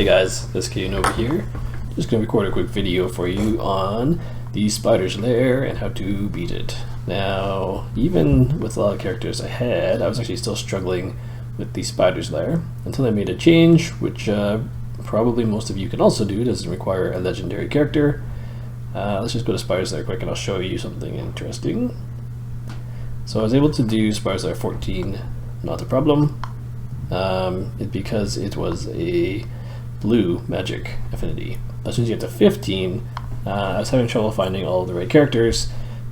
Hey guys, SKNOVA here. Just going to record a quick video for you on the spider's lair and how to beat it. Now, even with a lot of characters I had, I was actually still struggling with the spider's lair until I made a change, which probably most of you can also do. It doesn't require a legendary character. Let's just go to spider's lair quick and I'll show you something interesting. So I was able to do spider's lair 14, not a problem. Because it was a blue magic affinity. As soon as you get to 15, I was having trouble finding all the right characters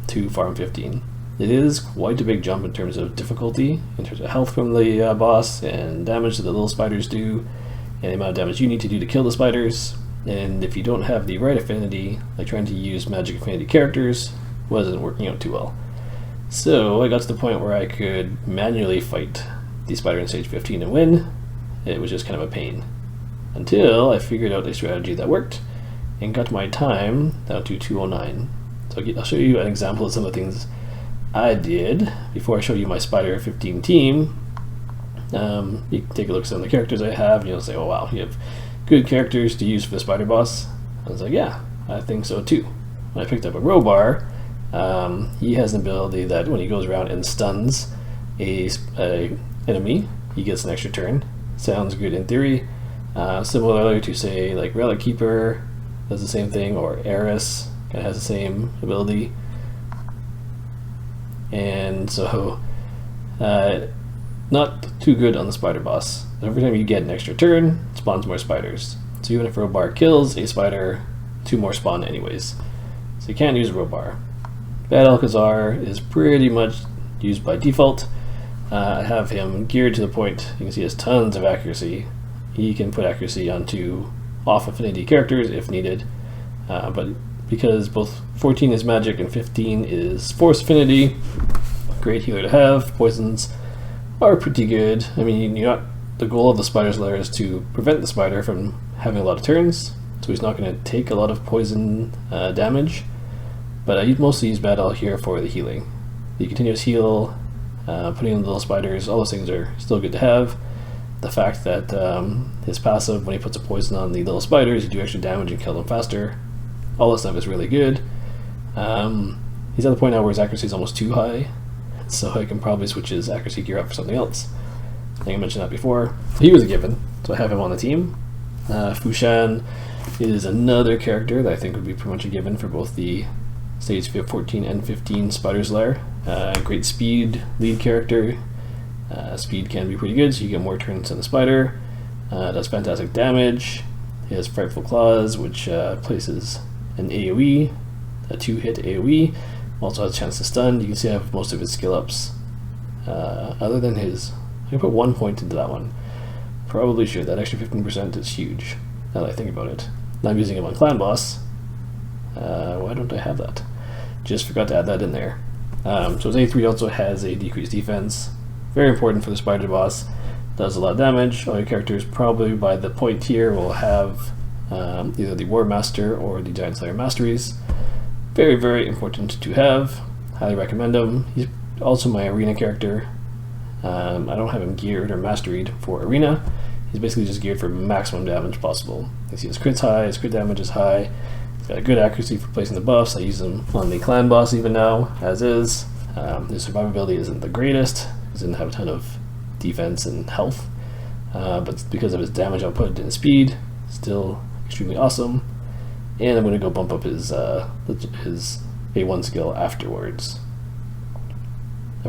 to farm 15. It is quite a big jump in terms of difficulty, in terms of health from the boss, and damage that the little spiders do, and the amount of damage you need to do to kill the spiders. And if you don't have the right affinity, like trying to use magic affinity characters wasn't working out too well. So I got to the point where I could manually fight the spider in stage 15 and win. It was just kind of a pain until I figured out a strategy that worked and got my time down to 209. So I'll show you an example of some of the things I did before I show you my spider 15 team. You can take a look at some of the characters I have and you'll say, oh wow, you have good characters to use for the spider boss. I was like, yeah, I think so too. When I picked up a Robar, he has an ability that when he goes around and stuns a enemy, he gets an extra turn. Sounds good in theory. Similar to say like Relic Keeper does the same thing, or Eris kind of has the same ability. And so not too good on the spider boss. Every time you get an extra turn, it spawns more spiders. So even if Robar kills a spider, 2 more spawn anyways. So you can't use Robar. Bad Alcazar is pretty much used by default. I have him geared to the point, you can see he has tons of accuracy. He can put accuracy onto off affinity characters if needed, but because both 14 is magic and 15 is force affinity, great healer to have. Poisons are pretty good. I mean, the goal of the spider's lair is to prevent the spider from having a lot of turns, so he's not going to take a lot of poison damage, but I mostly use Battle here for the healing. The continuous heal, putting in the little spiders, all those things are still good to have. The fact that his passive, when he puts a poison on the little spiders, you do extra damage and kill them faster. All this stuff is really good. He's at the point now where his accuracy is almost too high, so I can probably switch his accuracy gear up for something else. I think I mentioned that before. He was a given, so I have him on the team. Fushan is another character that I think would be pretty much a given for both the stage 14 and 15 spider's lair. Great speed lead character. Speed can be pretty good, so you get more turns than the spider. Does fantastic damage. He has Frightful Claws, which places an AoE, a 2-hit AoE. Also has a chance to stun. You can see I have most of his skill ups. Other than his, I can put 1 point into that one. Probably should. That extra 15% is huge, now that I think about it. Now I'm using him on Clan Boss. Why don't I have that? Just forgot to add that in there. So his A3 also has a decreased defense. Very important for the spider boss. Does a lot of damage. All your characters probably by the point here will have either the War Master or the Giant Slayer Masteries. Very, very important to have. Highly recommend him. He's also my arena character. I don't have him geared or masteried for arena. He's basically just geared for maximum damage possible. You see his crit's high, his crit damage is high. He's got a good accuracy for placing the buffs. I use him on the clan boss even now, as is. His survivability isn't the greatest. He doesn't have a ton of defense and health, but because of his damage output and speed, still extremely awesome. And I'm going to go bump up his A1 skill afterwards.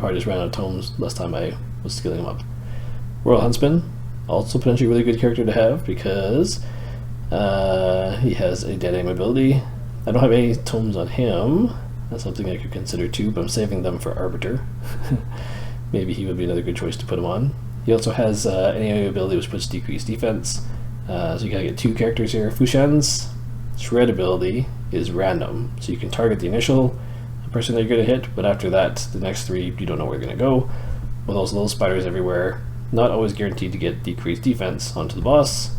I just ran out of tomes last time I was skilling him up. Royal Huntsman, also potentially a really good character to have because he has a dead aim ability. I don't have any tomes on him. That's something I could consider too, but I'm saving them for Arbiter. Maybe he would be another good choice to put him on. He also has an AoE ability which puts decreased defense. So you gotta get 2 characters here. Fushan's Shred ability is random, so you can target the initial person that you're gonna hit, but after that, the next 3 you don't know where they're gonna go. With those little spiders everywhere, not always guaranteed to get decreased defense onto the boss.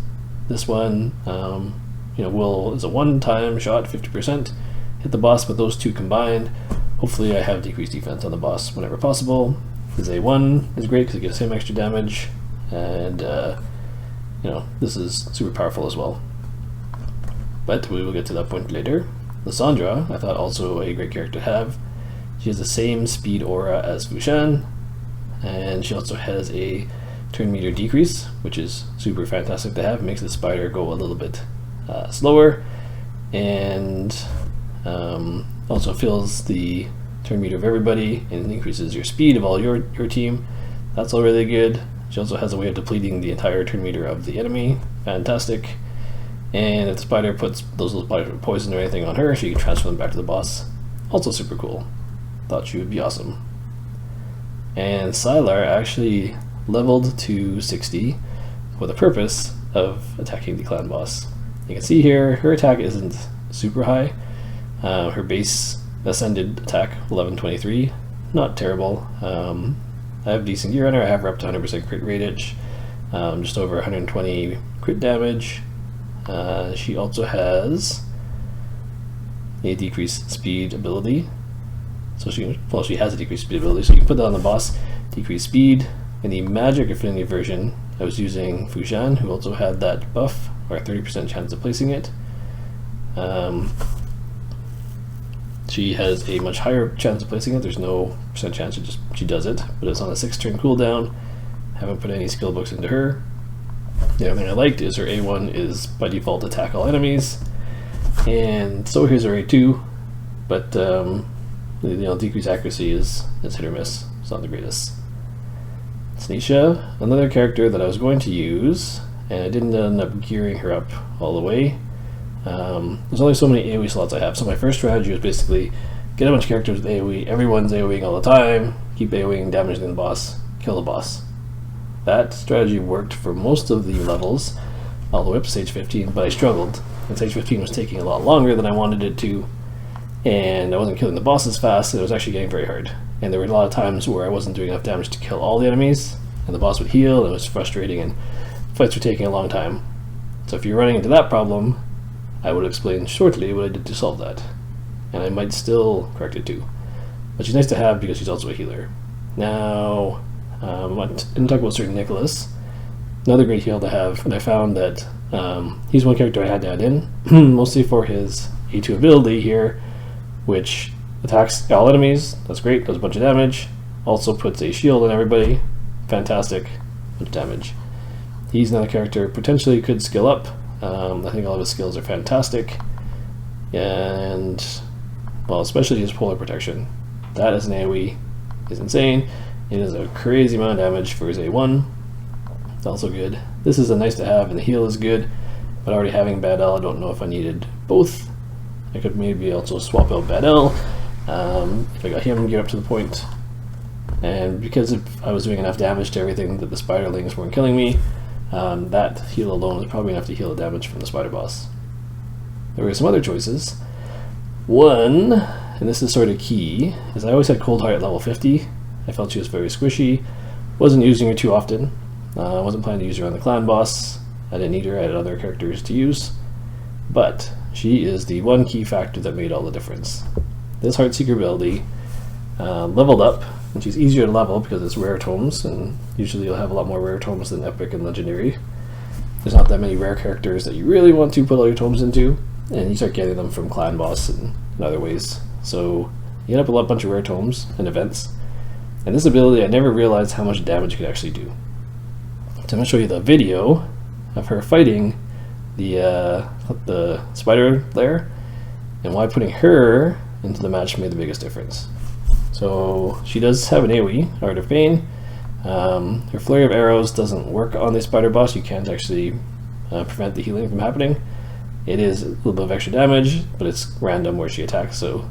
This one, is a one-time shot, 50%. Hit the boss with those 2 combined. Hopefully I have decreased defense on the boss whenever possible. His A1 is great because it gives him extra damage, and you know, this is super powerful as well. But we will get to that point later. Lysandra, I thought also a great character to have. She has the same speed aura as Fushan, and she also has a turn meter decrease, which is super fantastic to have. It makes the spider go a little bit slower, and also fills the turn meter of everybody and increases your speed of all your team. That's all really good. She also has a way of depleting the entire turn meter of the enemy. Fantastic. And if the spider puts those little spiders with poison or anything on her, she can transfer them back to the boss. Also super cool. Thought she would be awesome. And Sylar actually leveled to 60 for the purpose of attacking the clan boss. You can see here, her attack isn't super high. Her base ascended attack, 1123, not terrible. I have decent gear on her. I have her up to 100% crit radius, just over 120 crit damage. She also has a decreased speed ability. So she has a decreased speed ability, so you can put that on the boss, decreased speed. In the Magic Affinity version, I was using Fushan, who also had that buff, or a 30% chance of placing it. She has a much higher chance of placing it. There's no percent chance, she does it, but it's on a 6-turn cooldown. Haven't put any skill books into her. The other thing I liked is her A1 is by default attack all enemies, and so here's her A2, but decreased accuracy is hit or miss. It's not the greatest. Sneisha, another character that I was going to use, and I didn't end up gearing her up all the way. There's only so many AoE slots I have, so my first strategy was basically get a bunch of characters with AoE, everyone's AoEing all the time, keep AoEing, damaging the boss, kill the boss. That strategy worked for most of the levels, all the way up to stage 15, but I struggled, and stage 15 was taking a lot longer than I wanted it to, and I wasn't killing the bosses fast, and it was actually getting very hard. And there were a lot of times where I wasn't doing enough damage to kill all the enemies, and the boss would heal, and it was frustrating, and fights were taking a long time. So if you're running into that problem, I will explain shortly what I did to solve that. And I might still correct it too. But she's nice to have because she's also a healer. Now, I didn't talk about Sir Nicholas. Another great heal to have, and I found that he's one character I had to add in, mostly for his A2 ability here, which attacks all enemies. That's great, does a bunch of damage. Also puts a shield on everybody. Fantastic, bunch of damage. He's another character potentially could skill up. I think all of his skills are fantastic, and well, especially his polar protection. That as an AoE is insane. It is a crazy amount of damage for his A1. It's also good. This is a nice to have, and the heal is good, but already having Bad L, I don't know if I needed both. I could maybe also swap out Bad L if I got him geared up to the point. And because if I was doing enough damage to everything that the spiderlings weren't killing me, that heal alone is probably enough to heal the damage from the spider boss. There were some other choices. One, and this is sort of key, is I always had Cold Heart at level 50. I felt she was very squishy. Wasn't using her too often. I wasn't planning to use her on the clan boss. I didn't need her, I had other characters to use. But she is the one key factor that made all the difference. This Heartseeker ability leveled up, and she's easier to level because it's rare tomes, and usually you'll have a lot more rare tomes than epic and legendary. There's not that many rare characters that you really want to put all your tomes into, and you start getting them from clan boss and in other ways. So you end up with a bunch of rare tomes and events. And this ability, I never realized how much damage it could actually do. So I'm going to show you the video of her fighting the spider lair, and why putting her into the match made the biggest difference. So she does have an AoE, Art of Pain. Her flurry of arrows doesn't work on the spider boss. You can't actually prevent the healing from happening. It is a little bit of extra damage, but it's random where she attacks, so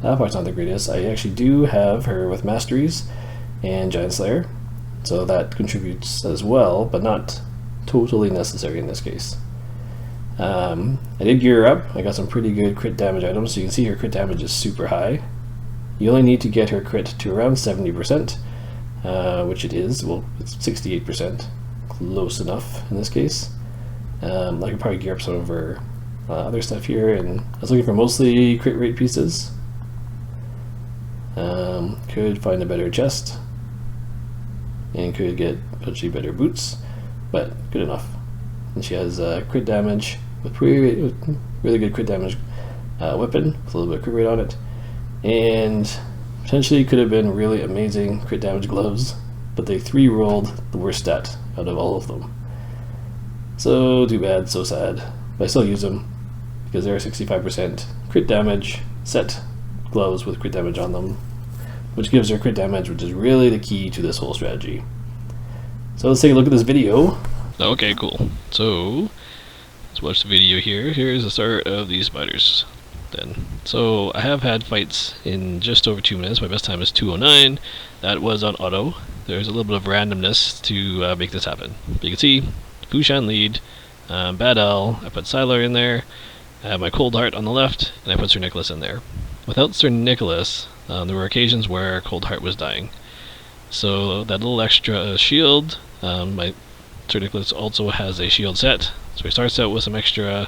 that part's not the greatest. I actually do have her with Masteries and Giant Slayer, so that contributes as well, but not totally necessary in this case. I did gear her up. I got some pretty good crit damage items, so you can see her crit damage is super high. You only need to get her crit to around 70%, which it is. Well, it's 68%. Close enough in this case. I could probably gear up some of her other stuff here, and I was looking for mostly crit rate pieces. Could find a better chest, and could get potentially better boots, but good enough. and she has crit damage with really good crit damage weapon with a little bit of crit rate on it, and potentially could have been really amazing crit damage gloves, but they 3-rolled the worst stat out of all of them. So too bad, so sad. But I still use them because they're 65% crit damage set gloves with crit damage on them, which gives her crit damage, which is really the key to this whole strategy. So let's take a look at this video. Okay, cool. So let's watch the video here. Here's the start of these spiders then. So I have had fights in just over 2 minutes. My best time is 2:09. That was on auto. There's a little bit of randomness to make this happen. But you can see Fushan lead, Bad L, I put Sylar in there, I have my Cold Heart on the left, and I put Sir Nicholas in there. Without Sir Nicholas, there were occasions where Cold Heart was dying. So that little extra shield, my Sir Nicholas also has a shield set, so he starts out with some extra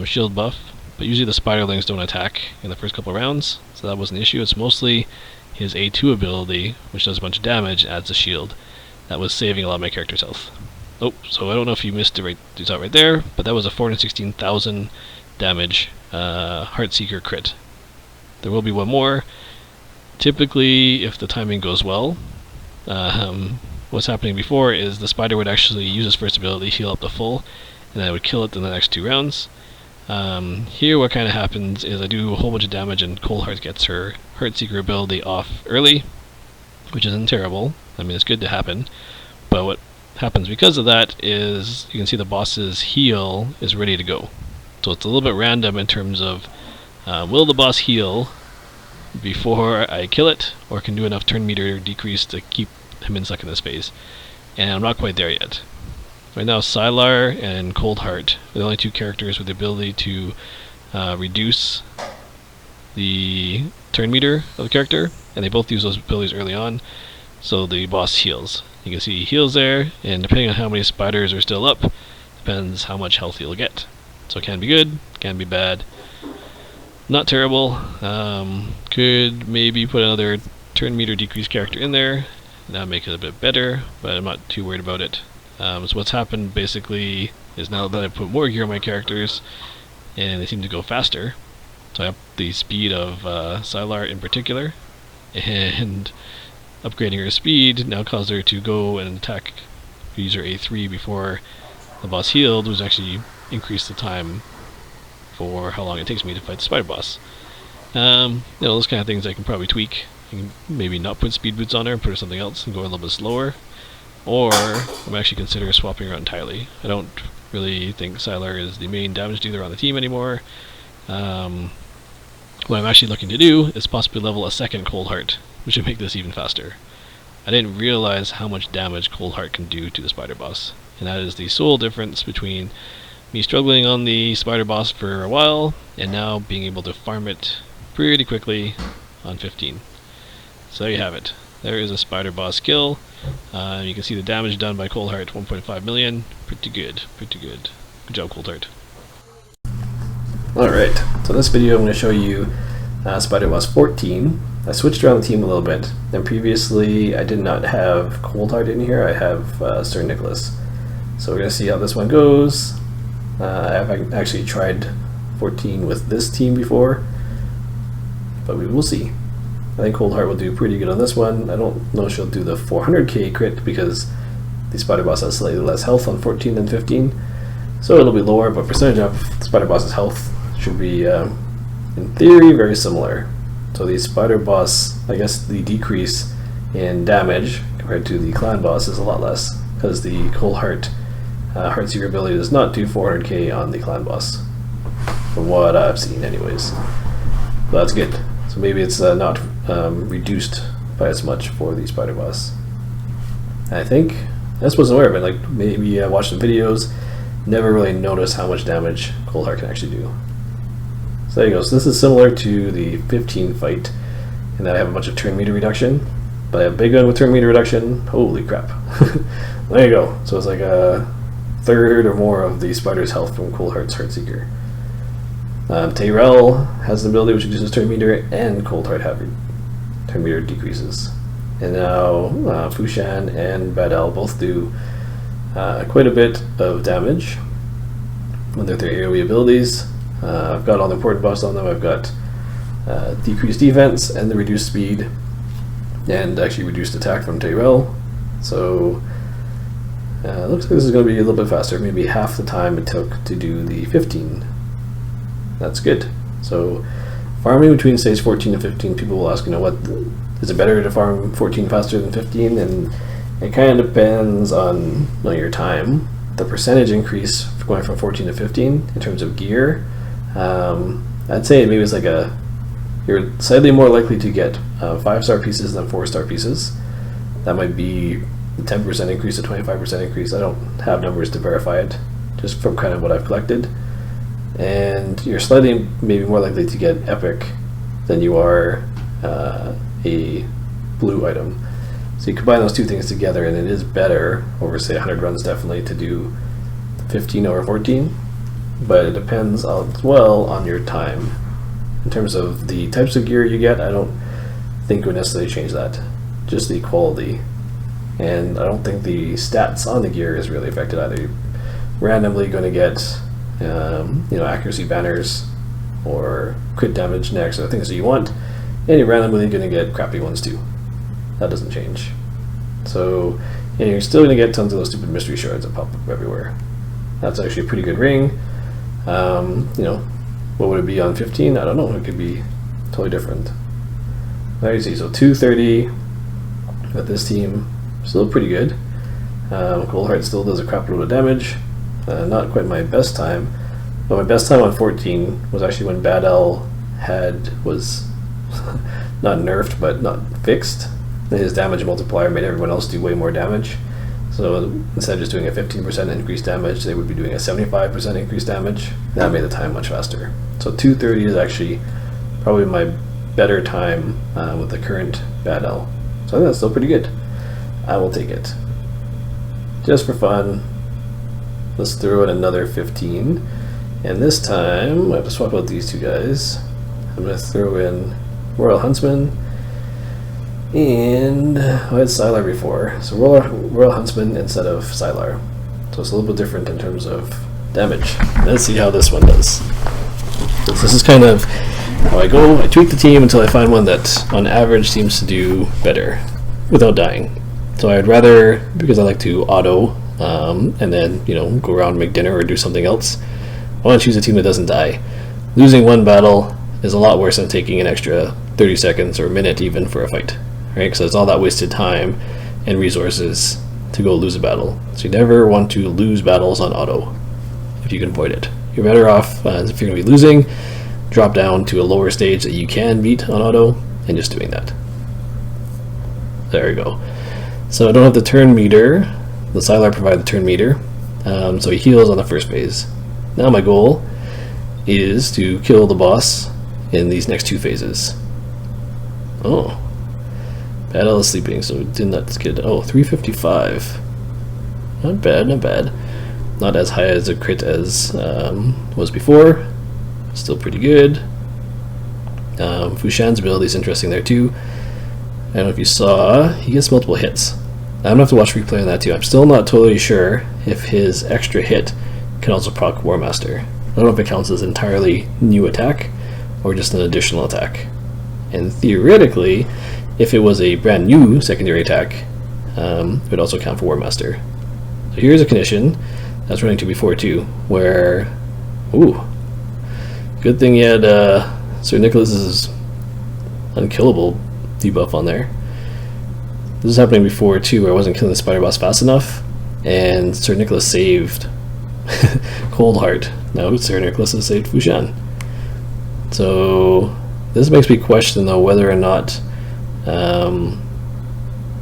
shield buff, but usually the spiderlings don't attack in the first couple rounds, so that wasn't an issue. It's mostly his A2 ability, which does a bunch of damage, adds a shield. That was saving a lot of my character's health. Oh, so I don't know if you missed the result right there, but that was a 416,000 damage Heartseeker crit. There will be one more. Typically, if the timing goes well, what's happening before is the spider would actually use its first ability, heal up to full, and then I would kill it in the next 2 rounds. Here what kind of happens is I do a whole bunch of damage and Cold Heart gets her Heartseeker ability off early, which isn't terrible. I mean, it's good to happen, but what happens because of that is you can see the boss's heal is ready to go. So it's a little bit random in terms of will the boss heal before I kill it, or can do enough turn meter decrease to keep him in stuck in this phase. And I'm not quite there yet. Right now Sylar and Cold Heart are the only 2 characters with the ability to reduce the turn meter of the character, and they both use those abilities early on, so the boss heals. You can see he heals there, and depending on how many spiders are still up, depends how much health you'll get. So it can be good, can be bad. Not terrible. Could maybe put another turn meter decrease character in there, and that would make it a bit better, but I'm not too worried about it. So what's happened basically is now that I put more gear on my characters, and they seem to go faster, so I up the speed of Sylar in particular, and upgrading her speed now caused her to go and attack user A3 before the boss healed, which actually increased the time for how long it takes me to fight the spider boss. Those kind of things I can probably tweak. You can maybe not put speed boots on her and put her something else and go a little bit slower, or I'm actually considering swapping her out entirely. I don't really think Sylar is the main damage dealer on the team anymore. What I'm actually looking to do is possibly level a second Cold Heart, which would make this even faster. I didn't realize how much damage Cold Heart can do to the spider boss, and that is the sole difference between me struggling on the spider boss for a while and now being able to farm it pretty quickly on 15. So there you have it. There is a spider boss kill. You can see the damage done by Cold Heart, 1.5 million. Pretty good, pretty good. Good job, Cold Heart. Alright, so in this video I'm going to show you Spider Boss 14. I switched around the team a little bit. And previously I did not have Cold Heart in here, I have Sir Nicholas. So we're going to see how this one goes. I have actually tried 14 with this team before, but we will see. I think Cold Heart will do pretty good on this one. I don't know if she'll do the 400k crit because the Spider Boss has slightly less health on 14 than 15. So it'll be lower, but percentage of the Spider Boss's health should be, in theory, very similar. So the Spider Boss, I guess the decrease in damage compared to the Clan Boss is a lot less, because the Cold Heart Heartseeker ability does not do 400k on the Clan Boss, from what I've seen anyways. But that's good. So maybe it's not reduced by as much for the Spider Boss. I think, I just wasn't aware of it, like maybe I watched some videos, never really noticed how much damage Cold Heart can actually do. So there you go. So this is similar to the 15 fight in that I have a bunch of turn meter reduction, but I have big gun with turn meter reduction. Holy crap. There you go. So it's like a third or more of the spider's health from Cold Heart's Heartseeker. Tyrell has an ability which reduces turn meter, and Cold Heart have turn meter decreases. And now Fushan and Badel both do quite a bit of damage with their AoE abilities. I've got all the important buffs on them. I've got decreased defense and the reduced speed, and actually reduced attack from Tyrell. So it looks like this is going to be a little bit faster, maybe half the time it took to do the 15. That's good. So farming between stage 14 and 15, people will ask, what is it better to farm 14 faster than 15? And it kind of depends on your time. The percentage increase going from 14 to 15 in terms of gear, I'd say maybe it's like you're slightly more likely to get 5-star pieces than 4-star pieces. That might be a 10% increase to 25% increase. I don't have numbers to verify it, just from kind of what I've collected. And you're slightly maybe more likely to get epic than you are a blue item. So you combine those two things together, and it is better over, say, 100 runs definitely to do 15 over 14, but it depends as well on your time. In terms of the types of gear you get, I don't think it would necessarily change that, just the quality. And I don't think the stats on the gear is really affected either. You're randomly going to get accuracy banners or crit damage next, or things that you want, and you're randomly going to get crappy ones too. That doesn't change. So you're still going to get tons of those stupid mystery shards that pop up everywhere. That's actually a pretty good ring. What would it be on 15? I don't know. It could be totally different. There you see. So 230 with this team, still pretty good. Coldheart still does a crap load of damage. Not quite my best time, but my best time on 14 was actually when Bad L was not nerfed but not fixed. His damage multiplier made everyone else do way more damage. So instead of just doing a 15% increased damage, they would be doing a 75% increased damage. That made the time much faster. So 230 is actually probably my better time with the current Bad L. So I think that's still pretty good. I will take it. Just for fun, let's throw in another 15. And this time, I have to swap out these two guys. I'm going to throw in Royal Huntsman. And I had Sylar before, so Royal Huntsman instead of Sylar. So it's a little bit different in terms of damage. Let's see how this one does. So this is kind of how I go. I tweak the team until I find one that on average seems to do better without dying. So I'd rather, because I like to auto and then go around and make dinner or do something else, I want to choose a team that doesn't die. Losing one battle is a lot worse than taking an extra 30 seconds or a minute even for a fight. Right, because it's all that wasted time and resources to go lose a battle. So you never want to lose battles on auto if you can avoid it. You're better off, if you're going to be losing, drop down to a lower stage that you can beat on auto, and just doing that. There we go. So I don't have the turn meter. The Sylar provides the turn meter, so he heals on the first phase. Now my goal is to kill the boss in these next two phases. Oh. Bad L is sleeping, so it did not get. Oh, 355. Not bad, not bad. Not as high as a crit as was before. Still pretty good. Fushan's ability is interesting there too. I don't know if you saw, he gets multiple hits. I'm gonna have to watch replay on that too. I'm still not totally sure if his extra hit can also proc War Master. I don't know if it counts as entirely new attack or just an additional attack. And theoretically, if it was a brand new secondary attack, it would also count for War Master. So here's a condition that's running to before too, where, ooh, good thing you had Sir Nicholas's unkillable debuff on there. This is happening before too, where I wasn't killing the spider boss fast enough, and Sir Nicholas saved Coldheart. Now Sir Nicholas has saved Fushan. So this makes me question though whether or not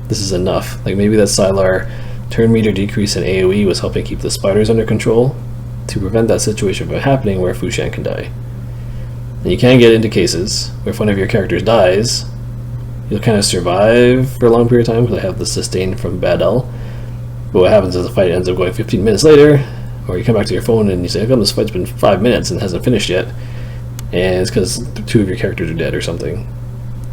this is enough. Like maybe that Sylar turn meter decrease in AoE was helping keep the spiders under control to prevent that situation from happening where Fushan can die. And you can get into cases where if one of your characters dies, you'll kind of survive for a long period of time because I have the sustain from Bad L. But what happens is the fight ends up going 15 minutes later, or you come back to your phone and you say, how come this fight's been 5 minutes and hasn't finished yet? And it's because 2 of your characters are dead or something.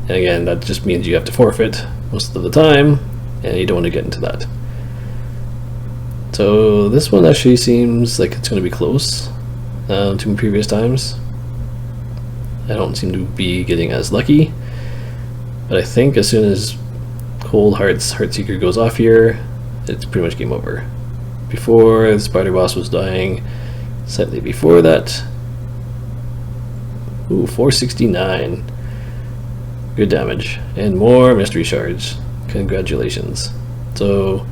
And again, that just means you have to forfeit most of the time, and you don't want to get into that. So this one actually seems like it's going to be close to previous times. I don't seem to be getting as lucky, but I think as soon as Cold Heart's Heartseeker goes off here, it's pretty much game over. Before, the spider boss was dying slightly before that. Ooh, 469. Good damage. And more mystery shards. Congratulations. So,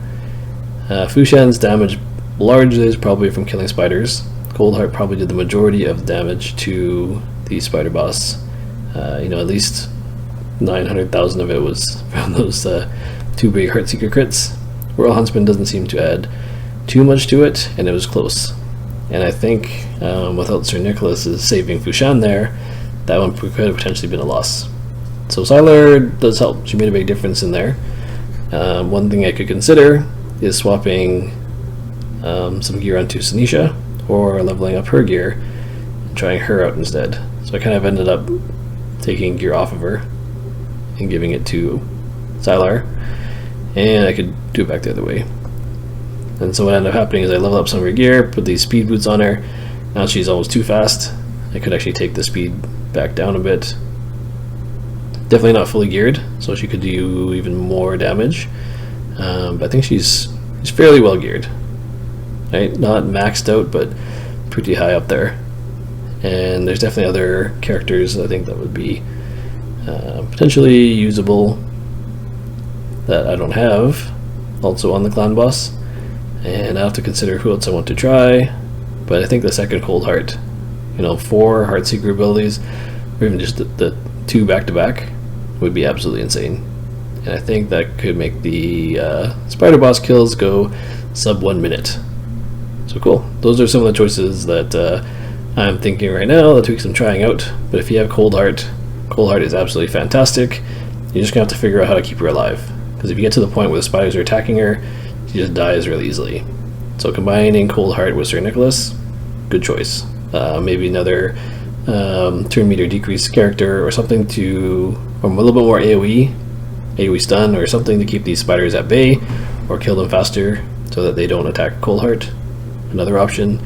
Fushan's damage largely is probably from killing spiders. Cold Heart probably did the majority of damage to the spider boss. You know, at least 900,000 of it was from those two big Heartseeker crits. Royal Huntsman doesn't seem to add too much to it, and it was close. And I think without Sir Nicholas's saving Fushan there, that one could have potentially been a loss. So Sylar does help. She made a big difference in there. One thing I could consider is swapping some gear onto Sinisha, or leveling up her gear and trying her out instead. So I kind of ended up taking gear off of her and giving it to Sylar, and I could do it back the other way. And so what ended up happening is I leveled up some of her gear, put these speed boots on her. Now she's almost too fast. I could actually take the speed back down a bit. Definitely not fully geared, so she could do even more damage. But I think she's fairly well geared. Right? Not maxed out, but pretty high up there. And there's definitely other characters I think that would be potentially usable that I don't have, also on the clan boss. And I have to consider who else I want to try. But I think the second Cold Heart, you know, 4 Heartseeker abilities, or even just the 2 back-to-back, would be absolutely insane. And I think that could make the spider boss kills go sub 1 minute. So cool. Those are some of the choices that I'm thinking right now, the tweaks I'm trying out. But if you have Cold Heart is absolutely fantastic. You're just going to have to figure out how to keep her alive. Because if you get to the point where the spiders are attacking her, she just dies really easily. So combining Cold Heart with Sir Nicholas, good choice. Maybe another turn meter decrease character or something to, or a little bit more AoE stun or something to keep these spiders at bay or kill them faster so that they don't attack Cold Heart. Another option.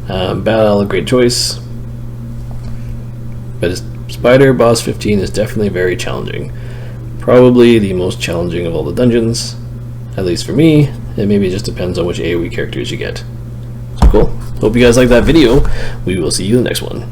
Bell, great choice. But Spider Boss 15 is definitely very challenging. Probably the most challenging of all the dungeons, at least for me. And maybe it just depends on which AoE characters you get. So cool. Hope you guys liked that video. We will see you in the next one.